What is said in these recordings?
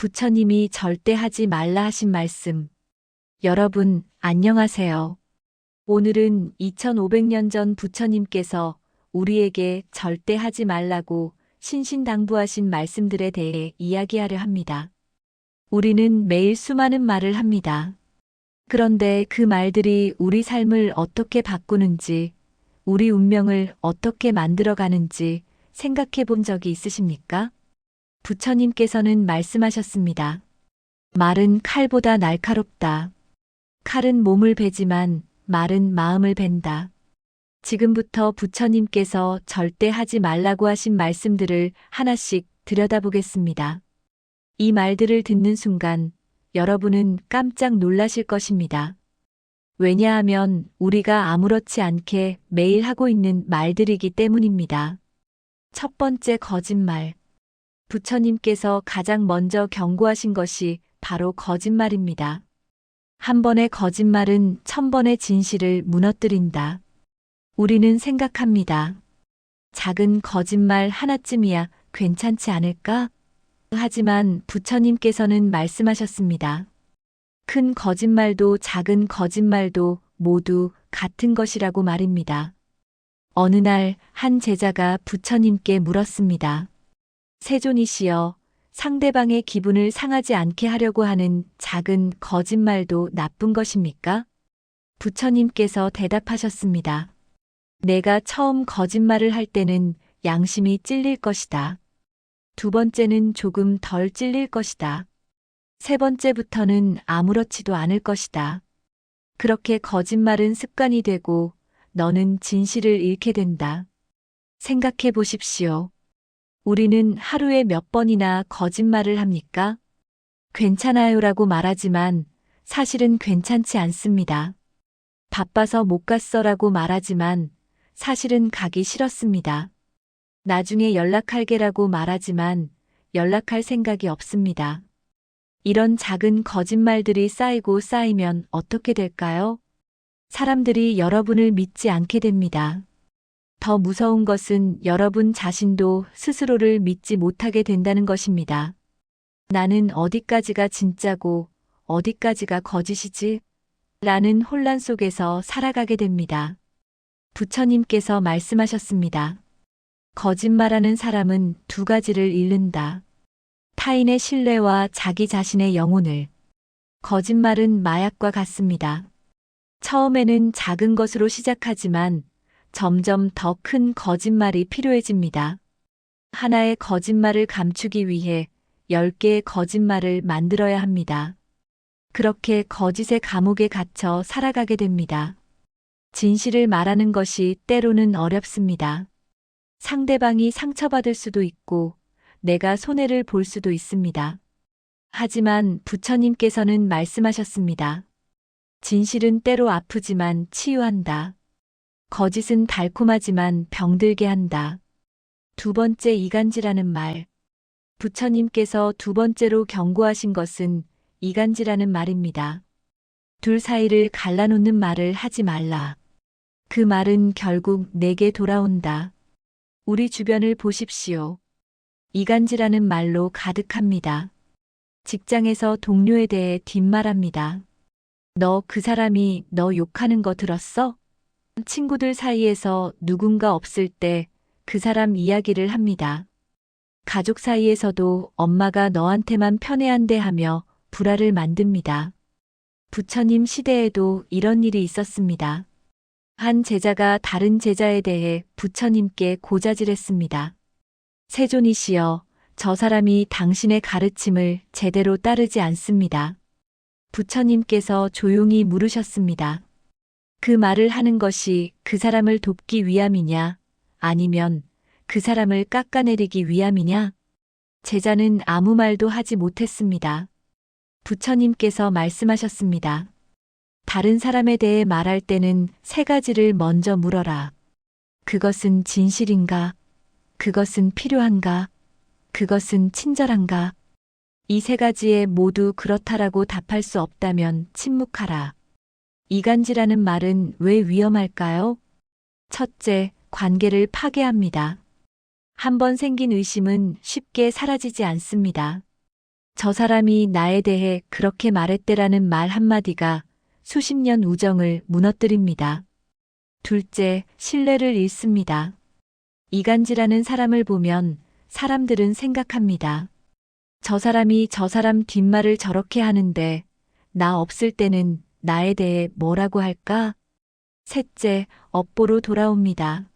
부처님이 절대 하지 말라 하신 말씀. 여러분, 안녕하세요. 오늘은 2500년 전 부처님께서 우리에게 절대 하지 말라고 신신당부하신 말씀들에 대해 이야기하려 합니다. 우리는 매일 수많은 말을 합니다. 그런데 그 말들이 우리 삶을 어떻게 바꾸는지, 우리 운명을 어떻게 만들어가는지 생각해 본 적이 있으십니까? 부처님께서는 말씀하셨습니다. 말은 칼보다 날카롭다. 칼은 몸을 베지만 말은 마음을 벤다. 지금부터 부처님께서 절대 하지 말라고 하신 말씀들을 하나씩 들여다보겠습니다. 이 말들을 듣는 순간 여러분은 깜짝 놀라실 것입니다. 왜냐하면 우리가 아무렇지 않게 매일 하고 있는 말들이기 때문입니다. 첫 번째, 거짓말. 부처님께서 가장 먼저 경고하신 것이 바로 거짓말입니다. 한 번의 거짓말은 1000번의 진실을 무너뜨린다. 우리는 생각합니다. 작은 거짓말 하나쯤이야 괜찮지 않을까? 하지만 부처님께서는 말씀하셨습니다. 큰 거짓말도 작은 거짓말도 모두 같은 것이라고 말입니다. 어느 날 한 제자가 부처님께 물었습니다. 세존이시여, 상대방의 기분을 상하지 않게 하려고 하는 작은 거짓말도 나쁜 것입니까? 부처님께서 대답하셨습니다. 내가 처음 거짓말을 할 때는 양심이 찔릴 것이다. 두 번째는 조금 덜 찔릴 것이다. 세 번째부터는 아무렇지도 않을 것이다. 그렇게 거짓말은 습관이 되고 너는 진실을 잃게 된다. 생각해 보십시오. 우리는 하루에 몇 번이나 거짓말을 합니까? 괜찮아요라고 말하지만 사실은 괜찮지 않습니다. 바빠서 못 갔어라고 말하지만 사실은 가기 싫었습니다. 나중에 연락할게라고 말하지만 연락할 생각이 없습니다. 이런 작은 거짓말들이 쌓이고 쌓이면 어떻게 될까요? 사람들이 여러분을 믿지 않게 됩니다. 더 무서운 것은 여러분 자신도 스스로를 믿지 못하게 된다는 것입니다. 나는 어디까지가 진짜고 어디까지가 거짓이지? 라는 혼란 속에서 살아가게 됩니다. 부처님께서 말씀하셨습니다. 거짓말하는 사람은 두 가지를 잃는다. 타인의 신뢰와 자기 자신의 영혼을. 거짓말은 마약과 같습니다. 처음에는 작은 것으로 시작하지만 점점 더 큰 거짓말이 필요해집니다. 하나의 거짓말을 감추기 위해 10개의 거짓말을 만들어야 합니다. 그렇게 거짓의 감옥에 갇혀 살아가게 됩니다. 진실을 말하는 것이 때로는 어렵습니다. 상대방이 상처받을 수도 있고 내가 손해를 볼 수도 있습니다. 하지만 부처님께서는 말씀하셨습니다. 진실은 때로 아프지만 치유한다. 거짓은 달콤하지만 병들게 한다. 두 번째, 이간질하는 말. 부처님께서 두 번째로 경고하신 것은 이간질하는 말입니다. 둘 사이를 갈라놓는 말을 하지 말라. 그 말은 결국 내게 돌아온다. 우리 주변을 보십시오. 이간질하는 말로 가득합니다. 직장에서 동료에 대해 뒷말합니다. 너 그 사람이 너 욕하는 거 들었어? 친구들 사이에서 누군가 없을 때 그 사람 이야기를 합니다. 가족 사이에서도 엄마가 너한테만 편애한대 하며 불화를 만듭니다. 부처님 시대에도 이런 일이 있었습니다. 한 제자가 다른 제자에 대해 부처님께 고자질했습니다. 세존이시여, 저 사람이 당신의 가르침을 제대로 따르지 않습니다. 부처님께서 조용히 물으셨습니다. 그 말을 하는 것이 그 사람을 돕기 위함이냐, 아니면 그 사람을 깎아내리기 위함이냐? 제자는 아무 말도 하지 못했습니다. 부처님께서 말씀하셨습니다. 다른 사람에 대해 말할 때는 세 가지를 먼저 물어라. 그것은 진실인가? 그것은 필요한가? 그것은 친절한가? 이 세 가지에 모두 그렇다라고 답할 수 없다면 침묵하라. 이간질하는 말은 왜 위험할까요? 첫째, 관계를 파괴합니다. 한 번 생긴 의심은 쉽게 사라지지 않습니다. 저 사람이 나에 대해 그렇게 말했대라는 말 한마디가 수십 년 우정을 무너뜨립니다. 둘째, 신뢰를 잃습니다. 이간질하는 사람을 보면 사람들은 생각합니다. 저 사람이 저 사람 뒷말을 저렇게 하는데 나 없을 때는 나에 대해 뭐라고 할까? 셋째, 업보로 돌아옵니다.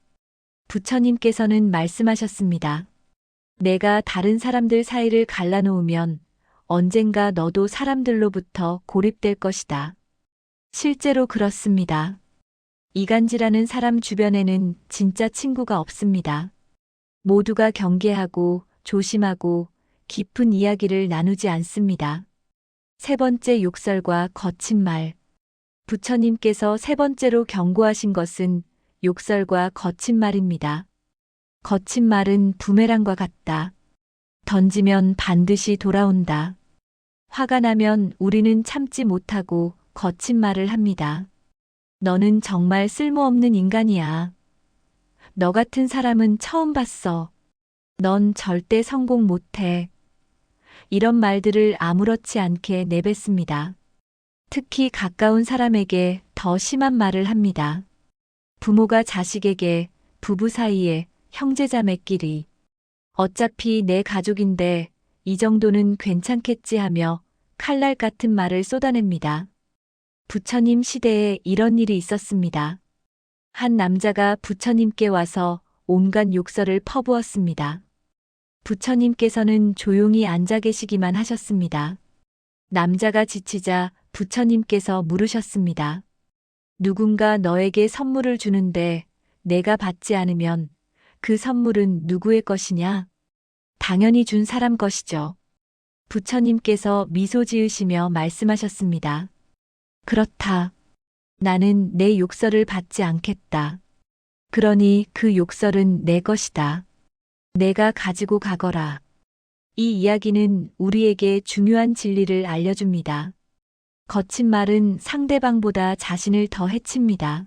부처님께서는 말씀하셨습니다. 내가 다른 사람들 사이를 갈라놓으면 언젠가 너도 사람들로부터 고립될 것이다. 실제로 그렇습니다. 이간질하는 사람 주변에는 진짜 친구가 없습니다. 모두가 경계하고 조심하고 깊은 이야기를 나누지 않습니다. 세 번째, 욕설과 거친 말. 부처님께서 세 번째로 경고하신 것은 욕설과 거친 말입니다. 거친 말은 부메랑과 같다. 던지면 반드시 돌아온다. 화가 나면 우리는 참지 못하고 거친 말을 합니다. 너는 정말 쓸모없는 인간이야. 너 같은 사람은 처음 봤어. 넌 절대 성공 못해. 이런 말들을 아무렇지 않게 내뱉습니다. 특히 가까운 사람에게 더 심한 말을 합니다. 부모가 자식에게, 부부 사이에, 형제자매끼리. 어차피 내 가족인데 이 정도는 괜찮겠지 하며 칼날 같은 말을 쏟아냅니다. 부처님 시대에 이런 일이 있었습니다. 한 남자가 부처님께 와서 온갖 욕설을 퍼부었습니다. 부처님께서는 조용히 앉아 계시기만 하셨습니다. 남자가 지치자 부처님께서 물으셨습니다. 누군가 너에게 선물을 주는데 내가 받지 않으면 그 선물은 누구의 것이냐? 당연히 준 사람 것이죠. 부처님께서 미소 지으시며 말씀하셨습니다. 그렇다. 나는 내 욕설을 받지 않겠다. 그러니 그 욕설은 내 것이다. 내가 가지고 가거라. 이 이야기는 우리에게 중요한 진리를 알려줍니다. 거친 말은 상대방보다 자신을 더 해칩니다.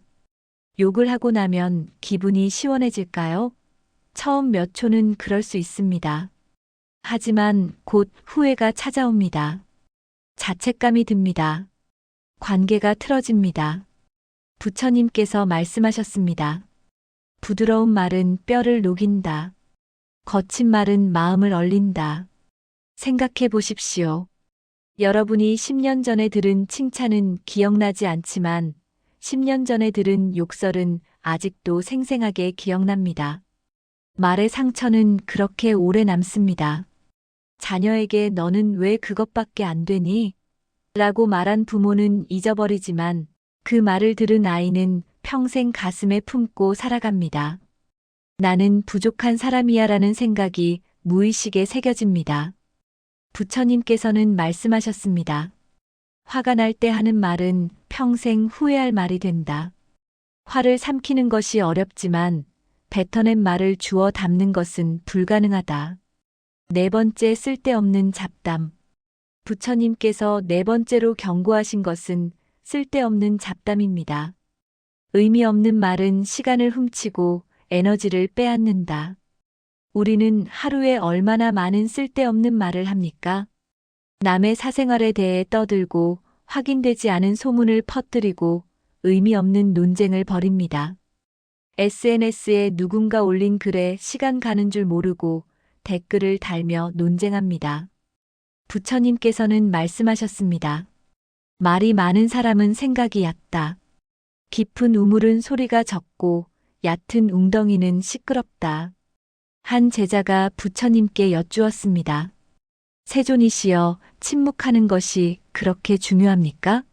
욕을 하고 나면 기분이 시원해질까요? 처음 몇 초는 그럴 수 있습니다. 하지만 곧 후회가 찾아옵니다. 자책감이 듭니다. 관계가 틀어집니다. 부처님께서 말씀하셨습니다. 부드러운 말은 뼈를 녹인다. 거친 말은 마음을 얼린다. 생각해 보십시오. 여러분이 10년 전에 들은 칭찬은 기억나지 않지만 10년 전에 들은 욕설은 아직도 생생하게 기억납니다. 말의 상처는 그렇게 오래 남습니다. 자녀에게 너는 왜 그것밖에 안 되니? 라고 말한 부모는 잊어버리지만 그 말을 들은 아이는 평생 가슴에 품고 살아갑니다. 나는 부족한 사람이야 라는 생각이 무의식에 새겨집니다. 부처님께서는 말씀하셨습니다. 화가 날 때 하는 말은 평생 후회할 말이 된다. 화를 삼키는 것이 어렵지만 뱉어낸 말을 주워 담는 것은 불가능하다. 네 번째, 쓸데없는 잡담. 부처님께서 네 번째로 경고하신 것은 쓸데없는 잡담입니다. 의미 없는 말은 시간을 훔치고 에너지를 빼앗는다. 우리는 하루에 얼마나 많은 쓸데없는 말을 합니까? 남의 사생활에 대해 떠들고 확인되지 않은 소문을 퍼뜨리고 의미 없는 논쟁을 벌입니다. SNS에 누군가 올린 글에 시간 가는 줄 모르고 댓글을 달며 논쟁합니다. 부처님께서는 말씀하셨습니다. 말이 많은 사람은 생각이 얕다. 깊은 우물은 소리가 적고 얕은 웅덩이는 시끄럽다. 한 제자가 부처님께 여쭈었습니다. 세존이시여, 침묵하는 것이 그렇게 중요합니까?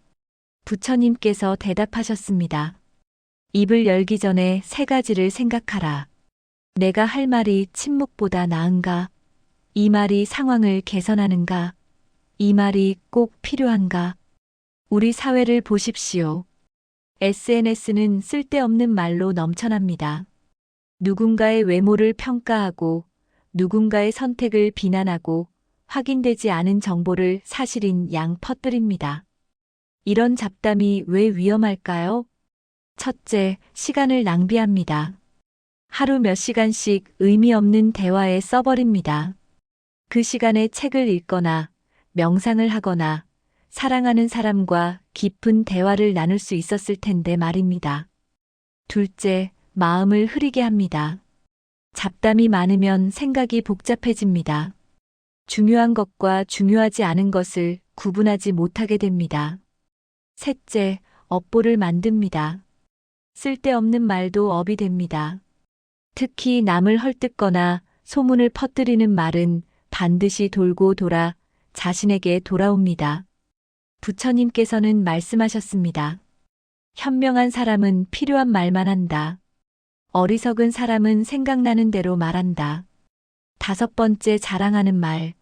부처님께서 대답하셨습니다. 입을 열기 전에 세 가지를 생각하라. 내가 할 말이 침묵보다 나은가? 이 말이 상황을 개선하는가? 이 말이 꼭 필요한가? 우리 사회를 보십시오. SNS는 쓸데없는 말로 넘쳐납니다. 누군가의 외모를 평가하고 누군가의 선택을 비난하고 확인되지 않은 정보를 사실인 양 퍼뜨립니다. 이런 잡담이 왜 위험할까요? 첫째, 시간을 낭비합니다. 하루 몇 시간씩 의미 없는 대화에 써버립니다. 그 시간에 책을 읽거나 명상을 하거나 사랑하는 사람과 깊은 대화를 나눌 수 있었을 텐데 말입니다. 둘째, 마음을 흐리게 합니다. 잡담이 많으면 생각이 복잡해집니다. 중요한 것과 중요하지 않은 것을 구분하지 못하게 됩니다. 셋째, 업보를 만듭니다. 쓸데없는 말도 업이 됩니다. 특히 남을 헐뜯거나 소문을 퍼뜨리는 말은 반드시 돌고 돌아 자신에게 돌아옵니다. 부처님께서는 말씀하셨습니다. 현명한 사람은 필요한 말만 한다. 어리석은 사람은 생각나는 대로 말한다. 다섯 번째, 자랑하는 말.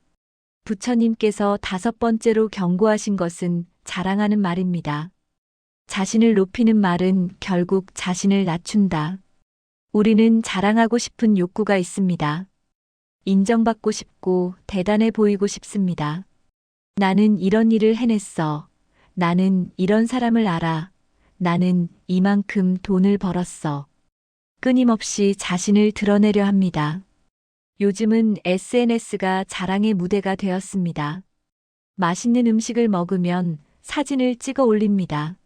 부처님께서 다섯 번째로 경고하신 것은 자랑하는 말입니다. 자신을 높이는 말은 결국 자신을 낮춘다. 우리는 자랑하고 싶은 욕구가 있습니다. 인정받고 싶고 대단해 보이고 싶습니다. 나는 이런 일을 해냈어. 나는 이런 사람을 알아. 나는 이만큼 돈을 벌었어. 끊임없이 자신을 드러내려 합니다. 요즘은 SNS가 자랑의 무대가 되었습니다. 맛있는 음식을 먹으면 사진을 찍어 올립니다.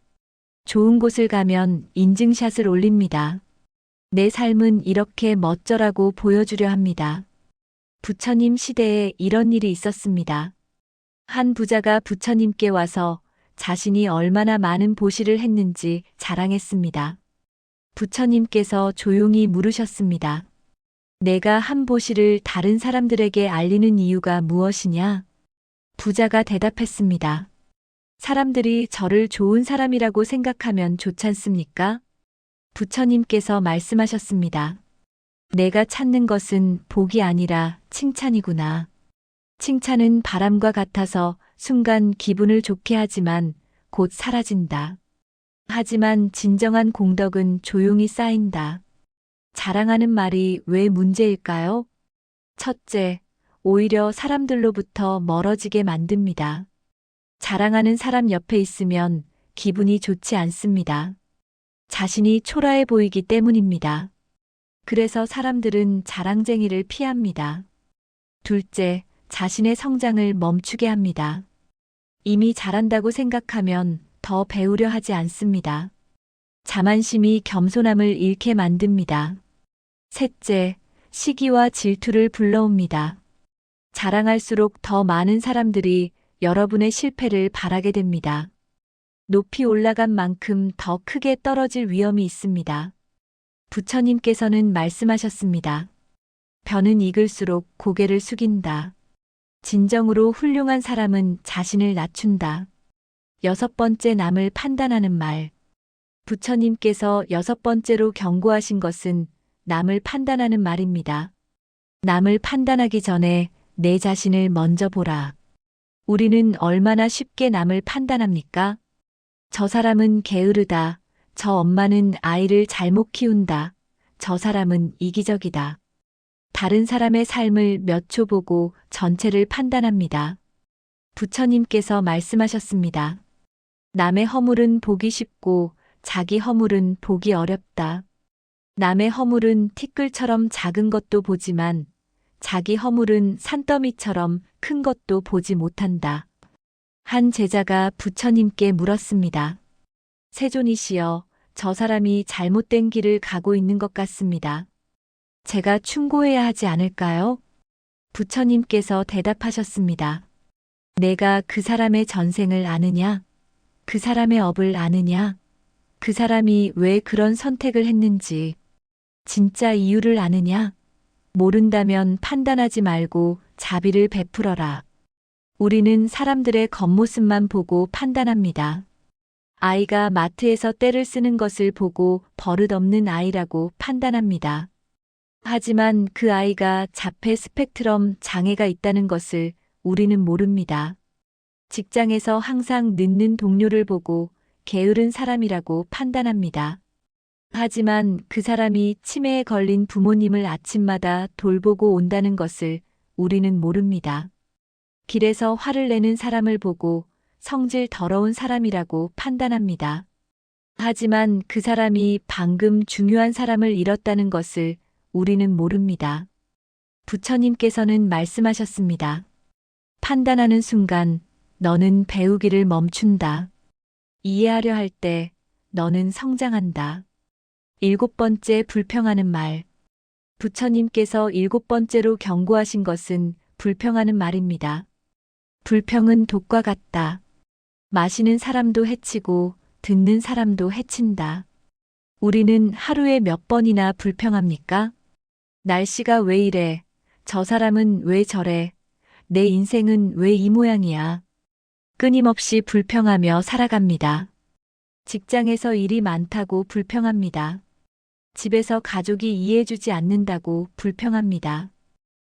좋은 곳을 가면 인증샷을 올립니다. 내 삶은 이렇게 멋져라고 보여주려 합니다. 부처님 시대에 이런 일이 있었습니다. 한 부자가 부처님께 와서 자신이 얼마나 많은 보시를 했는지 자랑했습니다. 부처님께서 조용히 물으셨습니다. 내가 한 보시를 다른 사람들에게 알리는 이유가 무엇이냐? 부자가 대답했습니다. 사람들이 저를 좋은 사람이라고 생각하면 좋지 않습니까? 부처님께서 말씀하셨습니다. 내가 찾는 것은 복이 아니라 칭찬이구나. 칭찬은 바람과 같아서 순간 기분을 좋게 하지만 곧 사라진다. 하지만 진정한 공덕은 조용히 쌓인다. 자랑하는 말이 왜 문제일까요? 첫째, 오히려 사람들로부터 멀어지게 만듭니다. 자랑하는 사람 옆에 있으면 기분이 좋지 않습니다. 자신이 초라해 보이기 때문입니다. 그래서 사람들은 자랑쟁이를 피합니다. 둘째, 자신의 성장을 멈추게 합니다. 이미 잘한다고 생각하면 더 배우려 하지 않습니다. 자만심이 겸손함을 잃게 만듭니다. 셋째, 시기와 질투를 불러옵니다. 자랑할수록 더 많은 사람들이 여러분의 실패를 바라게 됩니다. 높이 올라간 만큼 더 크게 떨어질 위험이 있습니다. 부처님께서는 말씀하셨습니다. 벼는 익을수록 고개를 숙인다. 진정으로 훌륭한 사람은 자신을 낮춘다. 여섯 번째, 남을 판단하는 말. 부처님께서 여섯 번째로 경고하신 것은 남을 판단하는 말입니다. 남을 판단하기 전에 내 자신을 먼저 보라. 우리는 얼마나 쉽게 남을 판단합니까? 저 사람은 게으르다. 저 엄마는 아이를 잘못 키운다. 저 사람은 이기적이다. 다른 사람의 삶을 몇 초 보고 전체를 판단합니다. 부처님께서 말씀하셨습니다. 남의 허물은 보기 쉽고 자기 허물은 보기 어렵다. 남의 허물은 티끌처럼 작은 것도 보지만 자기 허물은 산더미처럼 큰 것도 보지 못한다. 한 제자가 부처님께 물었습니다. 세존이시여, 저 사람이 잘못된 길을 가고 있는 것 같습니다. 제가 충고해야 하지 않을까요? 부처님께서 대답하셨습니다. 내가 그 사람의 전생을 아느냐? 그 사람의 업을 아느냐? 그 사람이 왜 그런 선택을 했는지 진짜 이유를 아느냐? 모른다면 판단하지 말고 자비를 베풀어라. 우리는 사람들의 겉모습만 보고 판단합니다. 아이가 마트에서 떼를 쓰는 것을 보고 버릇없는 아이라고 판단합니다. 하지만 그 아이가 자폐 스펙트럼 장애가 있다는 것을 우리는 모릅니다. 직장에서 항상 늦는 동료를 보고 게으른 사람이라고 판단합니다. 하지만 그 사람이 치매에 걸린 부모님을 아침마다 돌보고 온다는 것을 우리는 모릅니다. 길에서 화를 내는 사람을 보고 성질 더러운 사람이라고 판단합니다. 하지만 그 사람이 방금 중요한 사람을 잃었다는 것을 우리는 모릅니다. 부처님께서는 말씀하셨습니다. 판단하는 순간 너는 배우기를 멈춘다. 이해하려 할 때 너는 성장한다. 7번째 불평하는 말. 부처님께서 7번째로 경고하신 것은 불평하는 말입니다. 불평은 독과 같다. 마시는 사람도 해치고 듣는 사람도 해친다. 우리는 하루에 몇 번이나 불평합니까? 날씨가 왜 이래? 저 사람은 왜 저래? 내 인생은 왜 이 모양이야? 끊임없이 불평하며 살아갑니다. 직장에서 일이 많다고 불평합니다. 집에서 가족이 이해해주지 않는다고 불평합니다.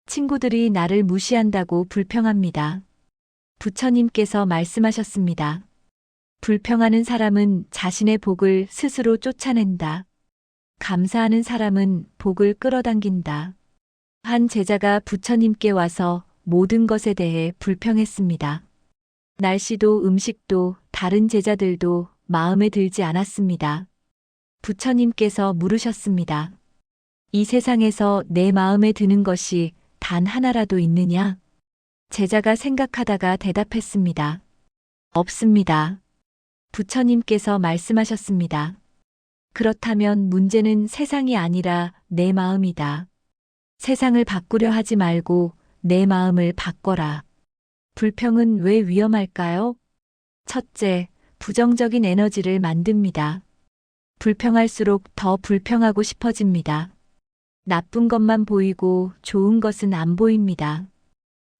친구들이 나를 무시한다고 불평합니다. 부처님께서 말씀하셨습니다. 불평하는 사람은 자신의 복을 스스로 쫓아낸다. 감사하는 사람은 복을 끌어당긴다. 한 제자가 부처님께 와서 모든 것에 대해 불평했습니다. 날씨도 음식도 다른 제자들도 마음에 들지 않았습니다. 부처님께서 물으셨습니다. 이 세상에서 내 마음에 드는 것이 단 하나라도 있느냐? 제자가 생각하다가 대답했습니다. 없습니다. 부처님께서 말씀하셨습니다. 그렇다면 문제는 세상이 아니라 내 마음이다. 세상을 바꾸려 하지 말고 내 마음을 바꿔라. 불평은 왜 위험할까요? 첫째, 부정적인 에너지를 만듭니다. 불평할수록 더 불평하고 싶어집니다. 나쁜 것만 보이고 좋은 것은 안 보입니다.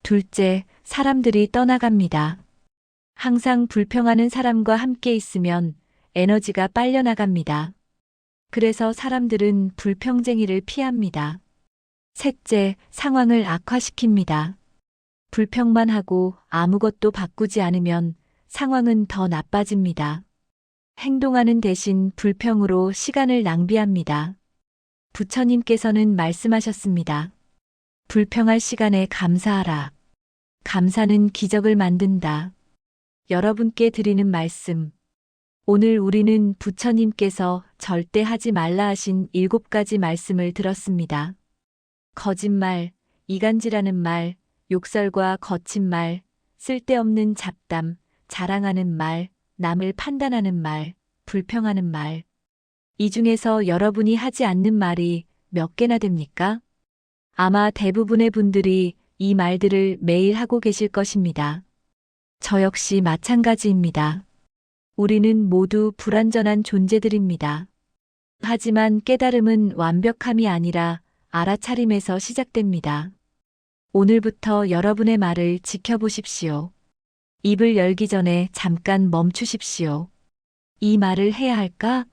둘째, 사람들이 떠나갑니다. 항상 불평하는 사람과 함께 있으면 에너지가 빨려나갑니다. 그래서 사람들은 불평쟁이를 피합니다. 셋째, 상황을 악화시킵니다. 불평만 하고 아무것도 바꾸지 않으면 상황은 더 나빠집니다. 행동하는 대신 불평으로 시간을 낭비합니다. 부처님께서는 말씀하셨습니다. 불평할 시간에 감사하라. 감사는 기적을 만든다. 여러분께 드리는 말씀. 오늘 우리는 부처님께서 절대 하지 말라 하신 7가지 말씀을 들었습니다. 거짓말, 이간질하는 말, 욕설과 거친 말, 쓸데없는 잡담, 자랑하는 말, 남을 판단하는 말, 불평하는 말. 이 중에서 여러분이 하지 않는 말이 몇 개나 됩니까? 아마 대부분의 분들이 이 말들을 매일 하고 계실 것입니다. 저 역시 마찬가지입니다. 우리는 모두 불완전한 존재들입니다. 하지만 깨달음은 완벽함이 아니라 알아차림에서 시작됩니다. 오늘부터 여러분의 말을 지켜보십시오. 입을 열기 전에 잠깐 멈추십시오. 이 말을 해야 할까?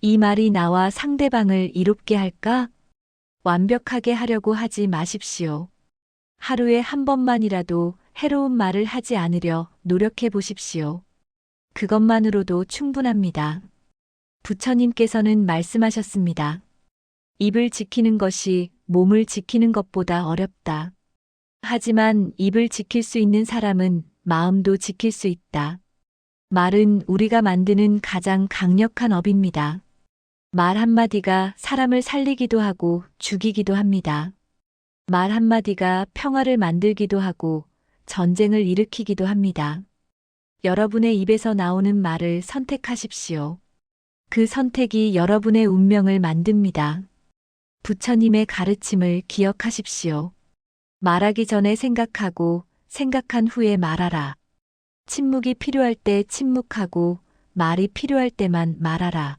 이 말이 나와 상대방을 이롭게 할까? 완벽하게 하려고 하지 마십시오. 하루에 한 번만이라도 해로운 말을 하지 않으려 노력해 보십시오. 그것만으로도 충분합니다. 부처님께서는 말씀하셨습니다. 입을 지키는 것이 몸을 지키는 것보다 어렵다. 하지만 입을 지킬 수 있는 사람은 마음도 지킬 수 있다. 말은 우리가 만드는 가장 강력한 업입니다. 말 한마디가 사람을 살리기도 하고 죽이기도 합니다. 말 한마디가 평화를 만들기도 하고 전쟁을 일으키기도 합니다. 여러분의 입에서 나오는 말을 선택하십시오. 그 선택이 여러분의 운명을 만듭니다. 부처님의 가르침을 기억하십시오. 말하기 전에 생각하고 생각한 후에 말하라. 침묵이 필요할 때 침묵하고 말이 필요할 때만 말하라.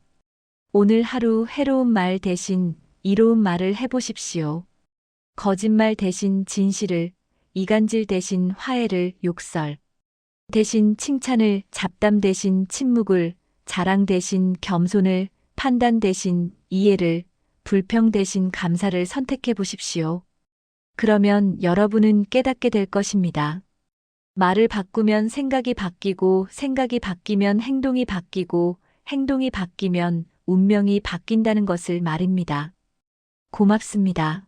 오늘 하루 해로운 말 대신 이로운 말을 해보십시오. 거짓말 대신 진실을, 이간질 대신 화해를, 욕설 대신 칭찬을, 잡담 대신 침묵을, 자랑 대신 겸손을, 판단 대신 이해를, 불평 대신 감사를 선택해 보십시오. 그러면 여러분은 깨닫게 될 것입니다. 말을 바꾸면 생각이 바뀌고, 생각이 바뀌면 행동이 바뀌고, 행동이 바뀌면 운명이 바뀐다는 것을 말입니다. 고맙습니다.